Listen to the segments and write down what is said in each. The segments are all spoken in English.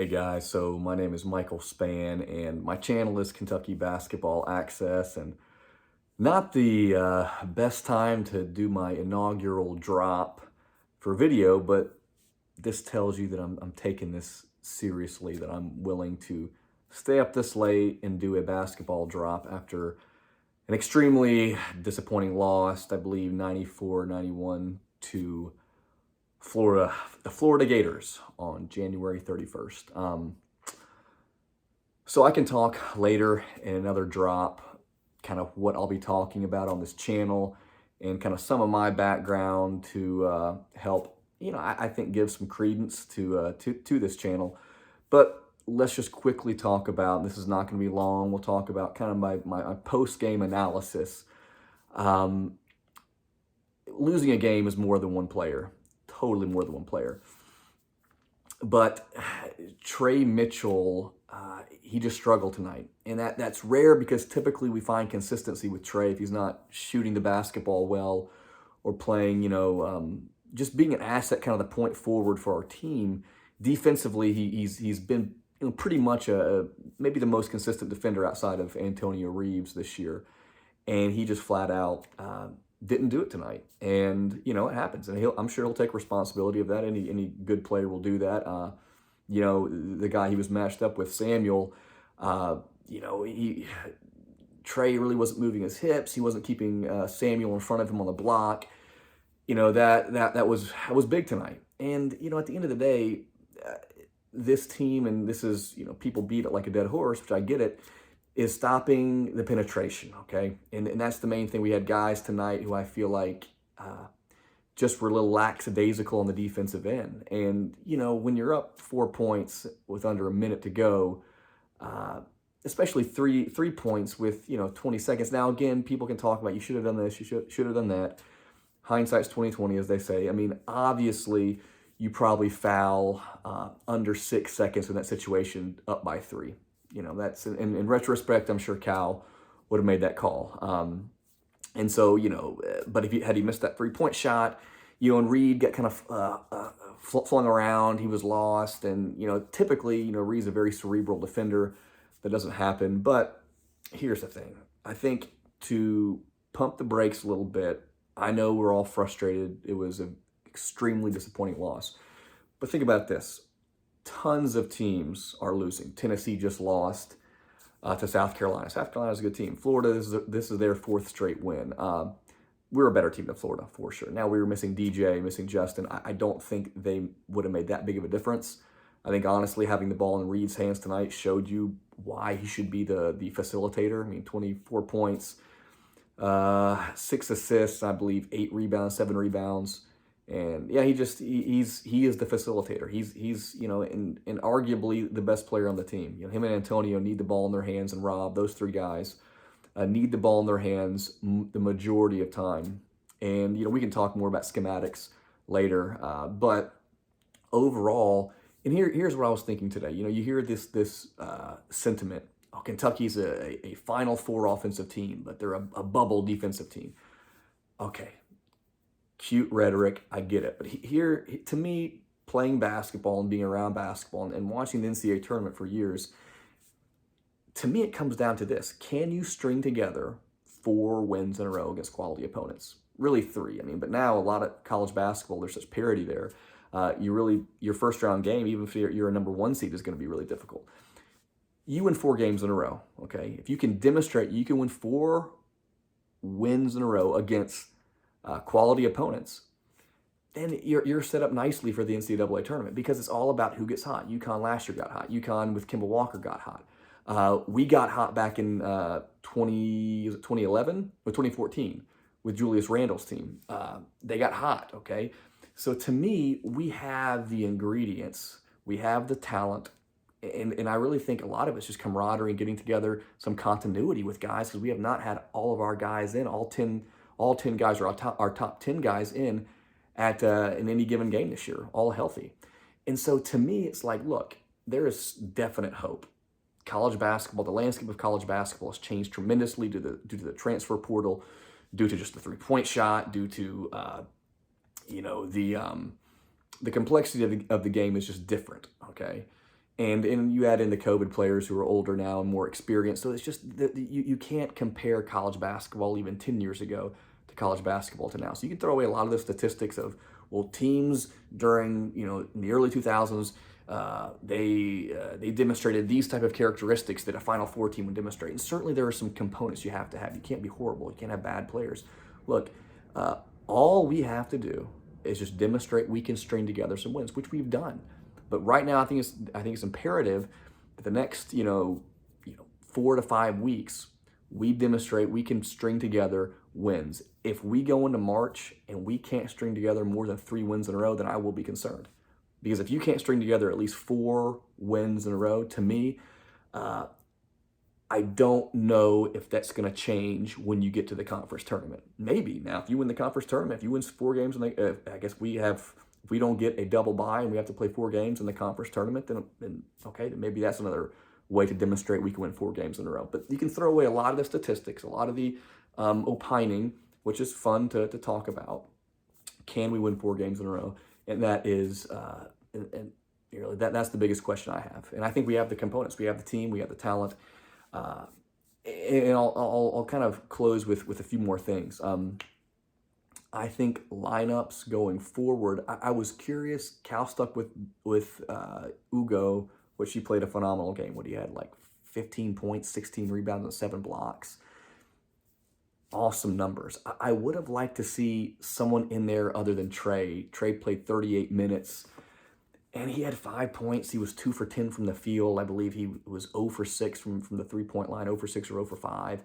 Hey guys, so my name is Michael Span and my channel is Kentucky Basketball Access, and not the best time to do my inaugural drop for video, but this tells you that I'm taking this seriously, that I'm willing to stay up this late and do a basketball drop after an extremely disappointing loss, I believe 94-91 to Florida, the Florida Gators on January 31st. So I can talk later in another drop, kind of what I'll be talking about on this channel and kind of some of my background to help, I think give some credence to this channel. But let's just quickly talk about, this is not going to be long, we'll talk about kind of my post-game analysis. Losing a game is more than one player, totally more than one player. But Trey Mitchell, he just struggled tonight. And that's rare because typically we find consistency with Trey if he's not shooting the basketball well or playing, just being an asset, kind of the point forward for our team. Defensively, he's been pretty much maybe the most consistent defender outside of Antonio Reeves this year. And he just flat out didn't do it tonight. And, it happens. And I'm sure he'll take responsibility of that. Any good player will do that. The guy he was matched up with, Samuel, Trey really wasn't moving his hips. He wasn't keeping Samuel in front of him on the block. That was big tonight. And, at the end of the day, this team, and this is, people beat it like a dead horse, which I get it, is stopping the penetration, okay? And that's the main thing. We had guys tonight who I feel like just were a little lackadaisical on the defensive end. And, when you're up 4 points with under a minute to go, especially three points with, 20 seconds. Now, again, people can talk about you should have done this, you should have done that. Hindsight's 20/20, as they say. I mean, obviously, you probably foul under 6 seconds in that situation up by 3. That's in retrospect, I'm sure Cal would have made that call. And so, but had he missed that 3-point shot, and Reed got kind of flung around, he was lost. And, typically, Reed's a very cerebral defender. That doesn't happen. But here's the thing. I think to pump the brakes a little bit, I know we're all frustrated. It was an extremely disappointing loss. But think about this. Tons of teams are losing. Tennessee just lost to South Carolina. South Carolina's a good team. Florida, this is their 4th straight win. We're a better team than Florida, for sure. Now, we were missing DJ, missing Justin. I don't think they would have made that big of a difference. I think, honestly, having the ball in Reed's hands tonight showed you why he should be the facilitator. I mean, 24 points, 6 assists, I believe 8 rebounds, 7 rebounds. And yeah, he is the facilitator. He's and arguably the best player on the team. Him and Antonio need the ball in their hands, and Rob, those 3 guys need the ball in their hands the majority of time. And we can talk more about schematics later, but overall, and here's what I was thinking today. You hear this sentiment. Oh, Kentucky's a Final Four offensive team, but they're a bubble defensive team. Okay. Cute rhetoric, I get it. But here, to me, playing basketball and being around basketball and watching the NCAA tournament for years, to me, it comes down to this. Can you string together 4 wins in a row against quality opponents? Really 3. I mean, but now a lot of college basketball, there's such parity there. Your first round game, even if you're a number 1 seed, is going to be really difficult. You win 4 games in a row, okay? If you can demonstrate you can win 4 wins in a row against quality opponents, then you're set up nicely for the NCAA tournament, because it's all about who gets hot. UConn last year got hot. UConn with Kemba Walker got hot. We got hot back in 2011 or 2014 with Julius Randle's team. They got hot, okay? So to me, we have the ingredients. We have the talent. And I really think a lot of it's just camaraderie and getting together, some continuity with guys, because we have not had all of our guys in, all 10 guys, or our top 10 guys in in any given game this year, all healthy. And so to me, it's like, look, there is definite hope. College basketball, the landscape of college basketball has changed tremendously due to the transfer portal, due to just the 3-point shot, due to the complexity of the game is just different, okay? And you add in the COVID players who are older now and more experienced. So it's just that you can't compare college basketball even 10 years ago to college basketball to now. So you can throw away a lot of the statistics of, well, teams during, in the early 2000s, they demonstrated these type of characteristics that a Final Four team would demonstrate. And certainly there are some components you have to have. You can't be horrible. You can't have bad players. Look, all we have to do is just demonstrate we can string together some wins, which we've done. But right now, I think it's imperative that the next 4 to 5 weeks we demonstrate we can string together wins. If we go into March and we can't string together more than 3 wins in a row, then I will be concerned. Because if you can't string together at least 4 wins in a row, to me, I don't know if that's going to change when you get to the conference tournament. Maybe. Now, if you win the conference tournament, if you win 4 games, and I guess if we don't get a double bye and we have to play 4 games in the conference tournament, then okay, then maybe that's another way to demonstrate we can win 4 games in a row. But you can throw away a lot of the statistics, a lot of the opining, which is fun to talk about. Can we win 4 games in a row? And that is, that's the biggest question I have. And I think we have the components. We have the team. We have the talent. And I'll kind of close with a few more things. I think lineups going forward. I was curious. Cal stuck with Ugo, which he played a phenomenal game. What he had, like 15 points, 16 rebounds, and 7 blocks. Awesome numbers. I would have liked to see someone in there other than Trey. Trey played 38 minutes, and he had 5 points. He was 2 for 10 from the field. I believe he was 0 for 6 from the 3-point line, 0 for 6 or 0 for 5.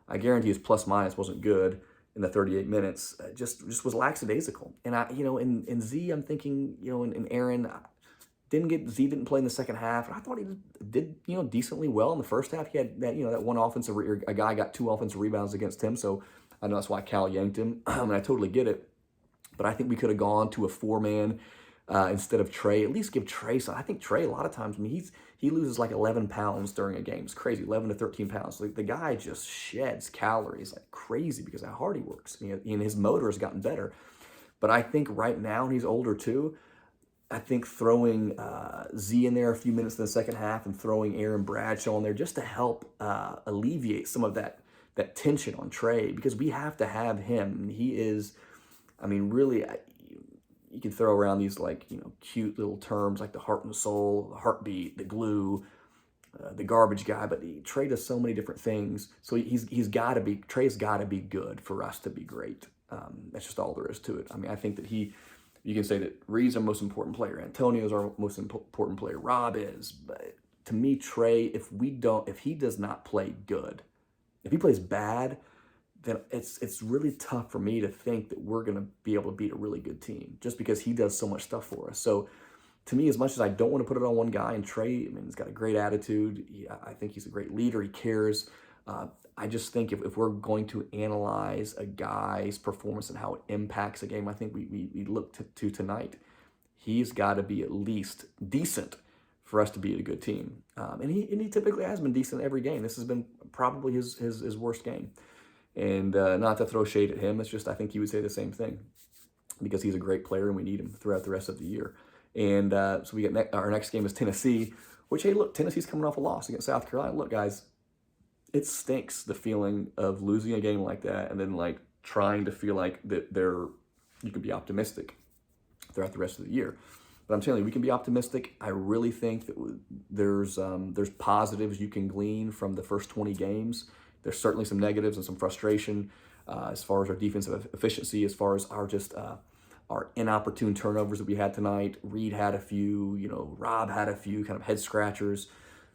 I guarantee his plus minus wasn't good in the 38 minutes. Just was lackadaisical. And in Z, I'm thinking, in Aaron, Z didn't play in the second half. I thought he did decently well in the first half. He had that one offensive, a guy got 2 offensive rebounds against him. So I know that's why Cal yanked him, and I totally get it. But I think we could have gone to a 4-man instead of Trey. At least give Trey some. I think Trey, a lot of times, he loses like 11 pounds during a game. It's crazy, 11 to 13 pounds. So the guy just sheds calories like crazy because of how hard he works. And his motor has gotten better. But I think right now, and he's older too, I think throwing Z in there a few minutes in the second half and throwing Aaron Bradshaw in there just to help alleviate some of that tension on Trey, because we have to have him. He is, really, you can throw around these cute little terms like the heart and soul, the heartbeat, the glue, the garbage guy, but Trey does so many different things. So Trey's got to be good for us to be great. That's just all there is to it. I think that you can say that Reed's our most important player. Antonio's our most important player. Rob is. But to me, Trey, if he does not play good, if he plays bad, then it's really tough for me to think that we're going to be able to beat a really good team just because he does so much stuff for us. So to me, as much as I don't want to put it on one guy, and Trey, he's got a great attitude. I think he's a great leader. He cares. I just think if we're going to analyze a guy's performance and how it impacts a game, I think we look to tonight. He's got to be at least decent for us to be a good team. And he typically has been decent every game. This has been probably his worst game. And not to throw shade at him, it's just I think he would say the same thing because he's a great player and we need him throughout the rest of the year. And so we get our next game is Tennessee, which, hey, look, Tennessee's coming off a loss against South Carolina. Look, guys, it stinks, the feeling of losing a game like that and then trying to feel like that you can be optimistic throughout the rest of the year. But I'm telling you, we can be optimistic. I really think that there's positives you can glean from the first 20 games. There's certainly some negatives and some frustration as far as our defensive efficiency, as far as our inopportune turnovers that we had tonight. Reed had a few, Rob had a few kind of head scratchers.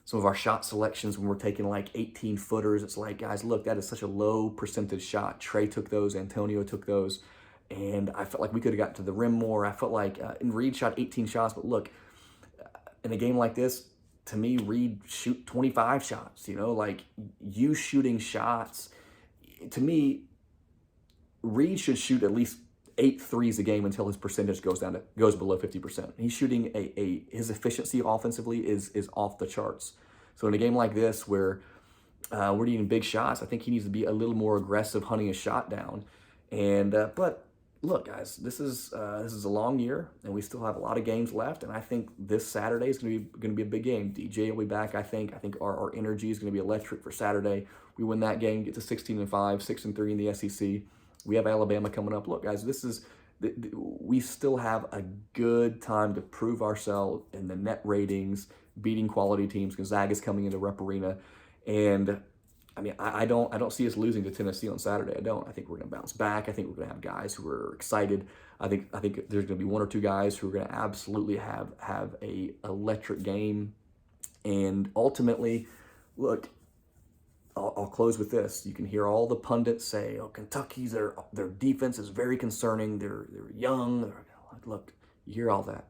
Some of our shot selections when we're taking 18-footers, it's like, guys, look, that is such a low percentage shot. Trey took those, Antonio took those, and I felt like we could have got to the rim more. I felt like, and Reed shot 18 shots, but look, in a game like this, to me, Reed shoot 25 shots, you shooting shots. To me, Reed should shoot at least 8 threes a game until his percentage goes below 50%. He's shooting his efficiency offensively is off the charts. So in a game like this where we're needing big shots, I think he needs to be a little more aggressive hunting a shot down. And but look, guys, this is a long year, and we still have a lot of games left. And I think this Saturday is going to be a big game. DJ will be back. I think our energy is going to be electric for Saturday. We win that game, get to 16-5, 6-3 in the SEC. We have Alabama coming up. Look, guys, we still have a good time to prove ourselves in the net ratings, beating quality teams. Gonzaga's coming into Rupp Arena, and I mean, I don't see us losing to Tennessee on Saturday. I don't. I think we're going to bounce back. I think we're going to have guys who are excited. I think there's going to be one or two guys who are going to absolutely have a electric game. And ultimately, look, I'll close with this. You can hear all the pundits say, "Oh, Kentucky's their defense is very concerning. They're young." Look, you hear all that.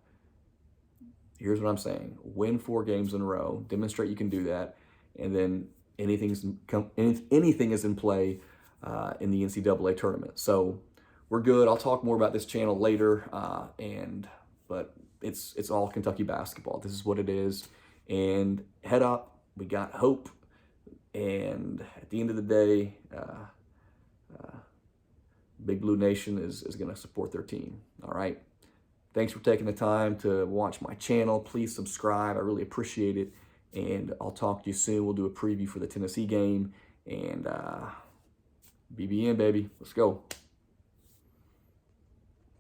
Here's what I'm saying: win 4 games in a row, demonstrate you can do that, and then anything is in play in the NCAA tournament. So we're good. I'll talk more about this channel later, but it's all Kentucky basketball. This is what it is, and head up. We got hope, and at the end of the day, Big Blue Nation is going to support their team. All right. Thanks for taking the time to watch my channel. Please subscribe. I really appreciate it. And I'll talk to you soon. We'll do a preview for the Tennessee game. And BBN, baby. Let's go.